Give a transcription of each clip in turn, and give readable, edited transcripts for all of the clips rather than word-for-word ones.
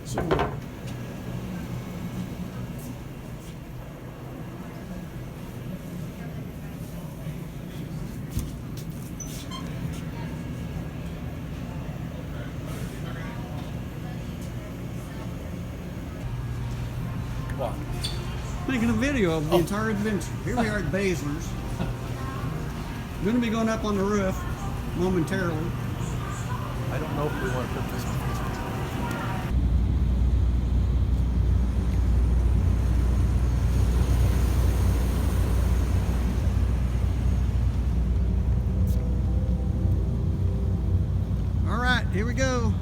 So What? making a video of the entire adventure. Here we are at Baszler's. Going to be going up on the roof momentarily. I don't know if we want to put this one. All right, here we go.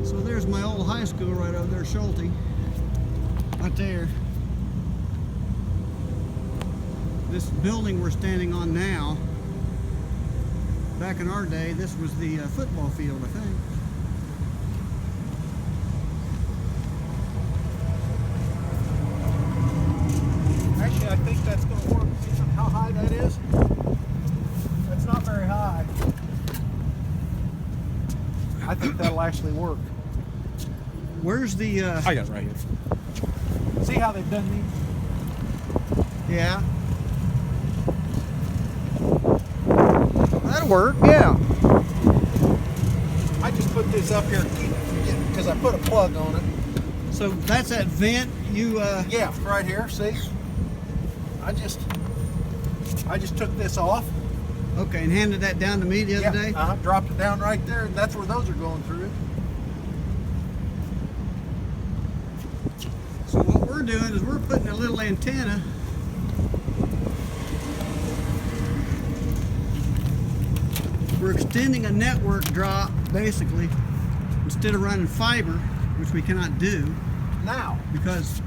So there's my old high school right over there, Schulte. Right there. This building we're standing on now, back in our day, this was the football field, I think. Actually, I think that's going to work. See how high that is? That's not very high. I think that'll actually work. Where's the, I got it right here. See how they've done these? yeah. That'll work, yeah. I just put this up here to keep it because I put a plug on it. So that's that vent you, Yeah, right here, see? I just took this off. okay, and handed that down to me the other day? Dropped it down right there, and that's where those are going through. So what we're doing is we're putting a little antenna we're extending a network drop basically instead of running fiber, which we cannot do Now, because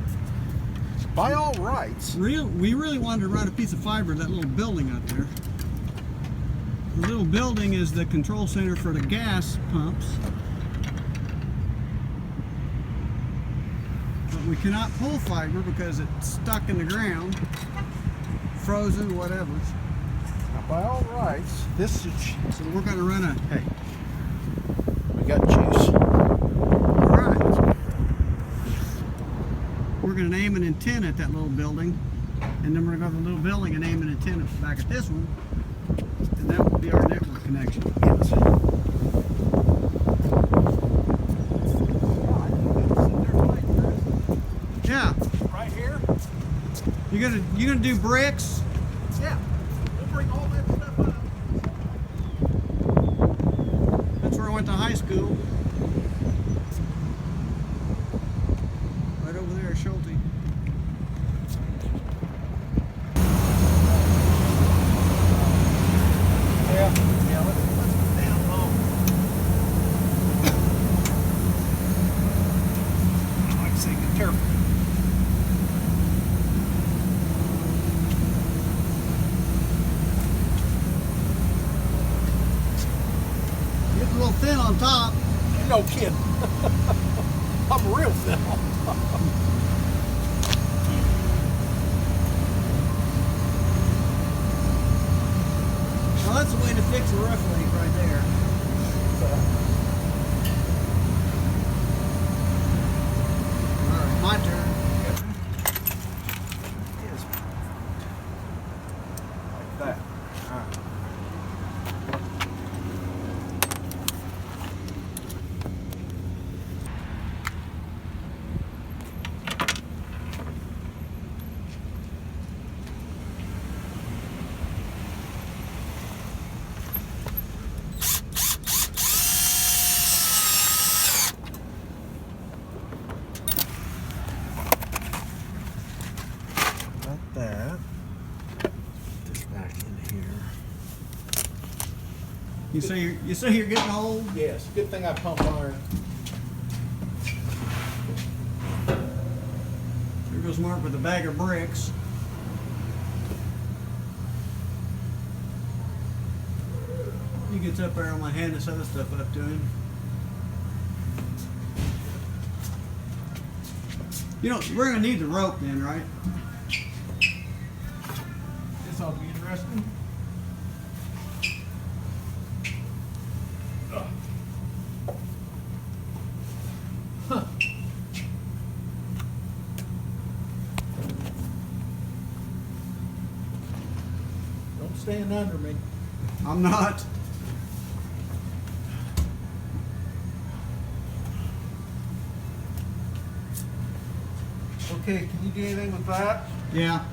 by all rights, we really wanted to run a piece of fiber to that little building out there. The little building is the control center for the gas pumps. But we cannot pull fiber because it's stuck in the ground, frozen, whatever. now by all rights, this is, So we're going to run a, hey, we got juice. alright. We're going to aim an antenna at that little building, and then we're going to go to the little building and aim an antenna back at this one, and that will be our network connection. Yes. Yeah. Right here? You gonna do bricks? Yeah. We'll bring all that stuff up. That's where I went to high school. Right over there, Schulte. Yeah, let's go down low. Like I say, be careful. Getting a little thin on top. No kidding. I'm real thin on top. Well, that's the way to fix a roof leak right there. All right, my turn. Like that. All right. Like that. Put this back in here. You say you're getting old? Yes, good thing I pump iron. There goes Mark with a bag of bricks. He gets up there on my hand and set this stuff up to him. You know, we're gonna need the rope then, right? This ought to be interesting. staying under me. I'm not. Okay, can you do anything with that? Yeah.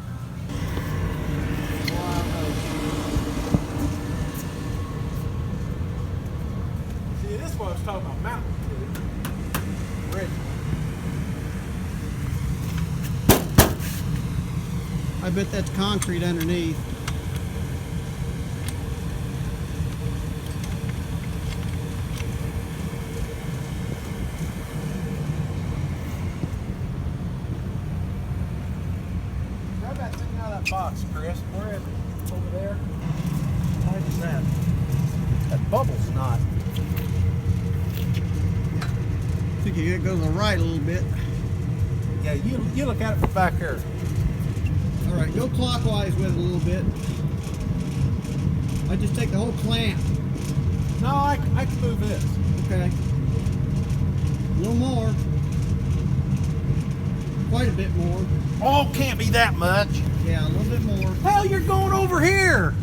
See, this is what I was talking about, mountain too. Ready. I bet that's concrete underneath. Grab that thing out of that box, Chris. Where is it? Over there. How tight is that? That bubble's not. I think you gotta go to the right a little bit. Yeah, you look at it from back here. All right, go clockwise with it a little bit. I just take the whole clamp. No, I can move this. Okay. A little more. Quite a bit more. Oh, can't be that much. Yeah, a little bit more. Hell, you're going over here.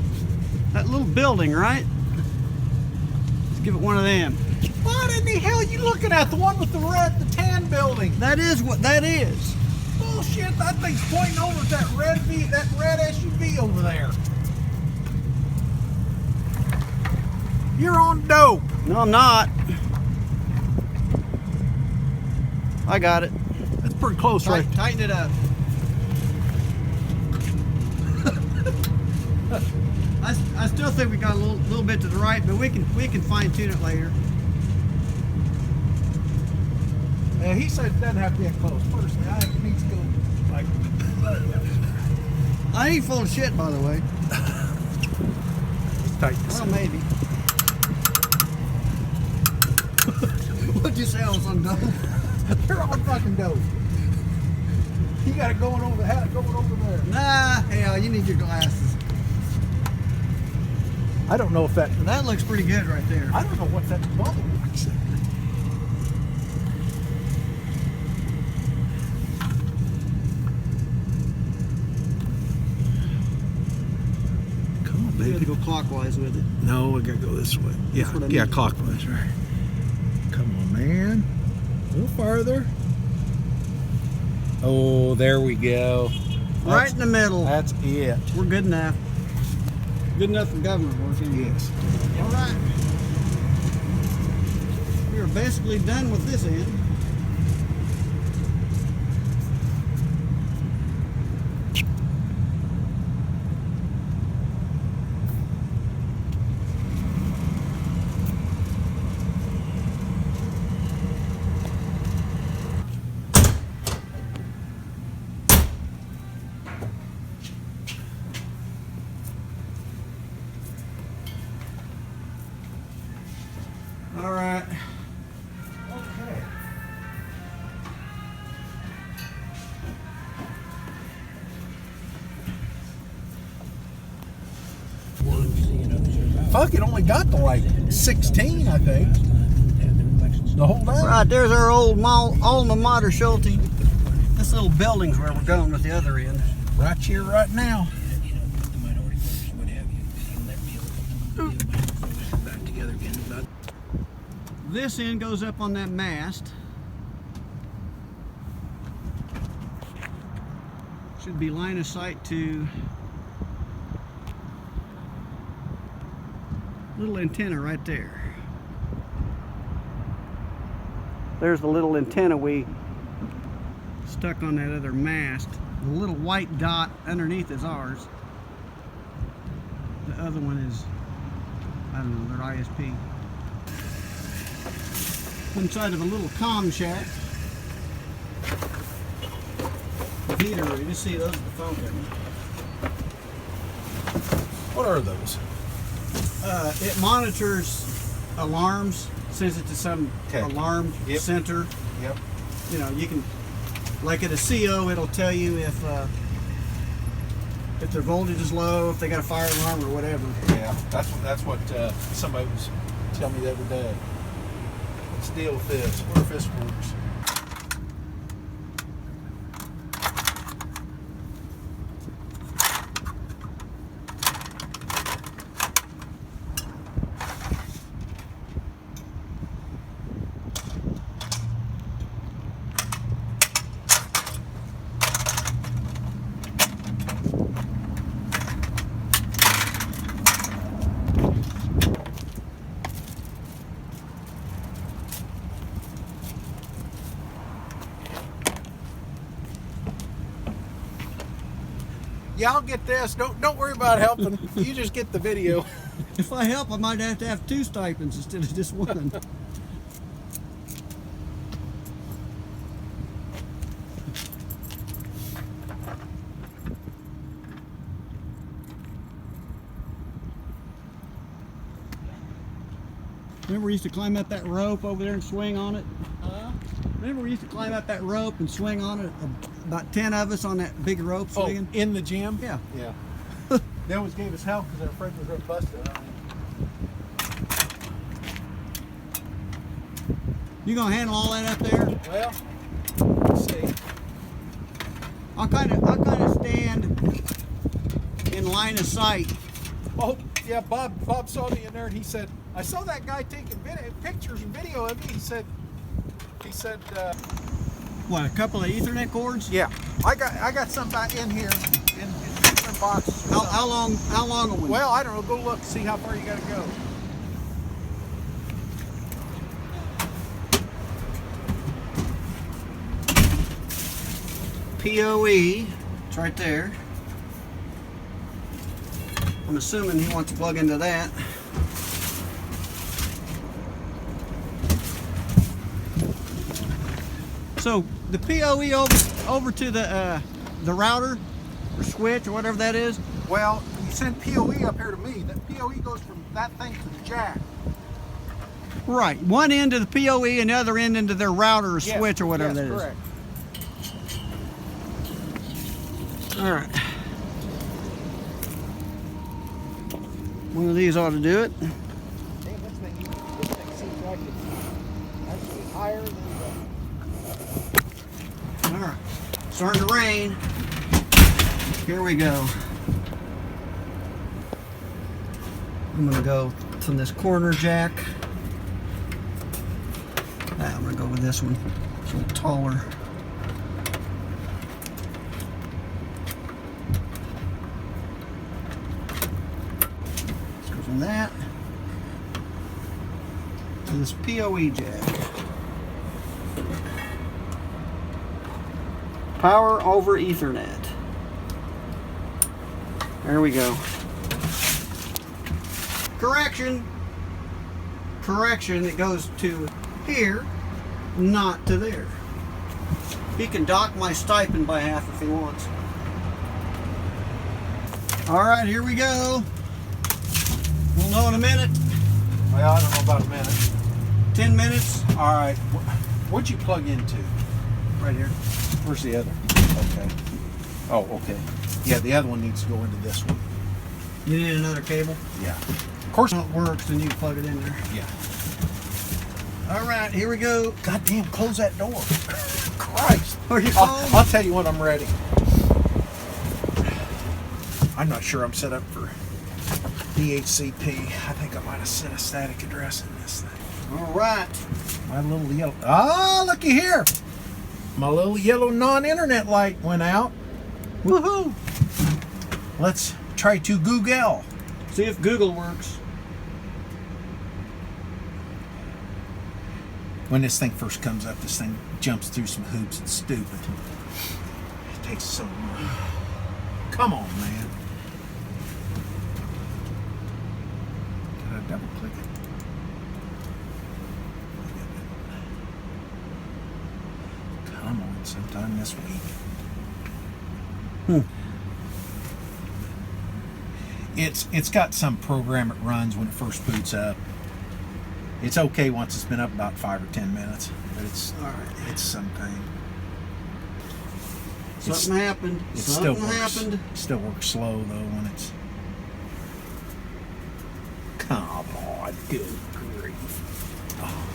That little building, right? Let's give it one of them. What in the hell are you looking at? The one with the tan building. That is what that is. Bullshit, that thing's pointing over at that red SUV over there. You're on dope. No, I'm not. I got it. That's pretty close, right? Tighten it up. I still think we got a little bit to the right, but we can fine tune it later. He said it doesn't have to be that close. Personally, I think it needs to go like. I ain't full of shit, by the way. Let's tighten this Well, up. maybe. What'd you say I was on dope? You're on fucking dope. You got it going over. Have it going over there. Nah, hell, you need your glasses. I don't know if that. That looks pretty good right there. I don't know what that bubble looks like. Come on, You have to baby. go clockwise with it. No, we gotta go this way. Yeah, what I yeah, mean. clockwise, right. Come on, man. A little farther. Oh, there we go. Right in the middle. That's it. We're good enough. Good enough for government work. Yes. All right. We are basically done with this end. All right. Okay. Fuck, it only got to like 16, I think. The whole time. Right, there's our old alma mater, Schulte. This little building's where we're going with the other end. Right here, right now. This end goes up on that mast. Should be line of sight to little antenna right there. There's the little antenna we stuck on that other mast. The little white dot underneath is ours. The other one is, I don't know, their ISP. Inside of a little comm shack. Heater room. You see those are the phone cameras. What are those? It monitors alarms, sends it to some Okay. alarm Yep. center. Yep. You know, you can, like at a CO, it'll tell you if their voltage is low, if they got a fire alarm or whatever. Yeah, that's what somebody was telling me the other day. Let's deal with this. What if this works? Yeah, I'll get this. Don't worry about helping. You just get the video. If I help, I might have to have 2 stipends instead of just one. Remember we used to climb up that rope over there and swing on it? Remember we used to climb up that rope and swing on it? About 10 of us on that big rope swinging? In the gym? Yeah. Yeah. They always gave us hell because our friend was going to bust it. You gonna handle all that up there? Well, let's see. I'll kind of stand in line of sight. Oh, yeah, Bob saw me in there and he said, I saw that guy taking pictures and video of me. He said, What, a couple of Ethernet cords? yeah, I got some back in here in different boxes. How long a one? Well, I don't know. Go look, see how far you got to go. PoE, it's right there. I'm assuming he wants to plug into that. So the PoE over to the router or switch or whatever that is. Well, you send PoE up here to me. That PoE goes from that thing to the jack. Right, one end to the PoE and the other end into their router or Yes, switch or whatever yes, that is. correct. All right. One of these ought to do it. Damn, this thing seems like it's actually higher than All right, starting to rain. Here we go. I'm gonna go from this corner jack. I'm gonna go with this one. It's a little taller. Let's go from that to this PoE jack. Power over Ethernet. There we go. Correction, it goes to here, not to there. He can dock my stipend by half if he wants. All right, here we go. We'll know in a minute. Well, I don't know about a minute. 10 minutes. All right. What'd you plug into? Right here. Where's the other? Okay. Oh, okay. Yeah, the other one needs to go into this one. You need another cable? Yeah. Of course. When it works, then you can plug it in there. Yeah. All right, here we go. Goddamn, close that door. Christ. Are you cold? I'll tell you when I'm ready. I'm not sure I'm set up for DHCP. I think I might have set a static address in this thing. All right. My little yellow. Ah, looky here. My little yellow non-internet light went out. Woohoo! Let's try to Google. See if Google works. When this thing first comes up, this thing jumps through some hoops. It's stupid. It takes so long. Come on, man. Did I double click it? Come on, sometime this week. It's got some program it runs when it first boots up. It's okay once it's been up about 5 or 10 minutes, but it's All right. it's something. Something happened. It Something still works. happened. Still works slow though when it's. Come on, good grief! Oh.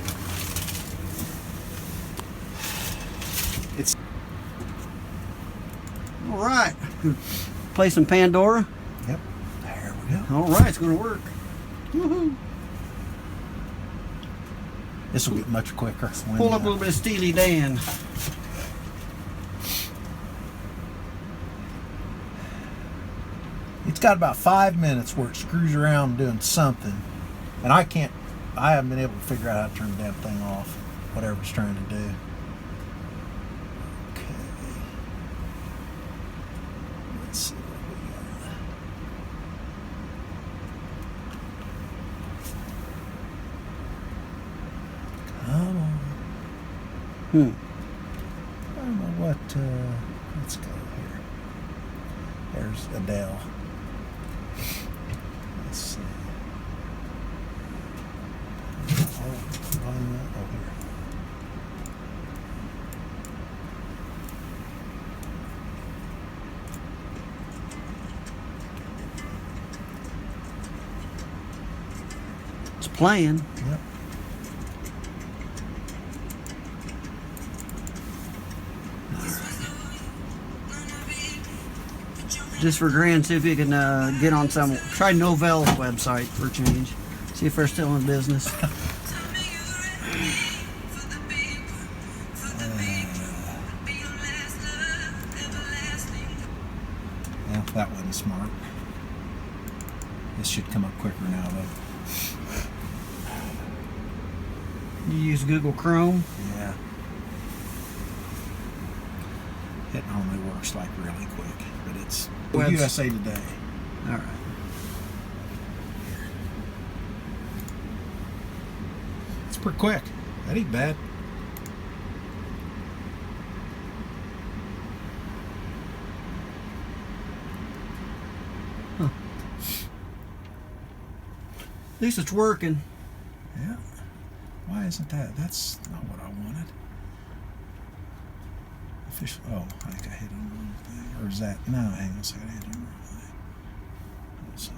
It's All right. Play some Pandora. yep. There we go. All right, it's going to work. Woohoo! This will get much quicker. When, Pull up a little bit of Steely Dan. It's got about 5 minutes where it screws around doing something, and I haven't been able to figure out how to turn the damn thing off, whatever it's trying to do. Okay. Let's see what we Hmm. I don't know what. Let's go here. There's Adele. Let's see. Oh, here. It's playing. Yep. Just for grand, see if you can get on some. Try Novell's website for a change. See if they're still in business. Yeah, that wasn't smart. This should come up quicker now, though. You use Google Chrome. Yeah. It normally works like really quick, but it's Webs- USA Today. All right. It's pretty quick. That ain't bad. At least it's working. Yeah. Why isn't that? That's not what I wanted. Official. Oh, I think I hit on the wrong thing. Or is that? No, hang on a second. I hit on the wrong thing. Let's see.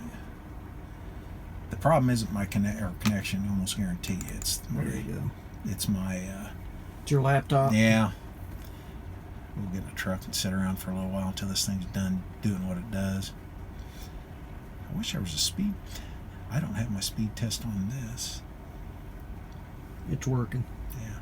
The problem isn't my connection. I almost guarantee you. It's There you go. It's my. It's your laptop. Yeah. We'll get in a truck and sit around for a little while until this thing's done doing what it does. I wish there was a speed. I don't have my speed test on this. It's working. Yeah.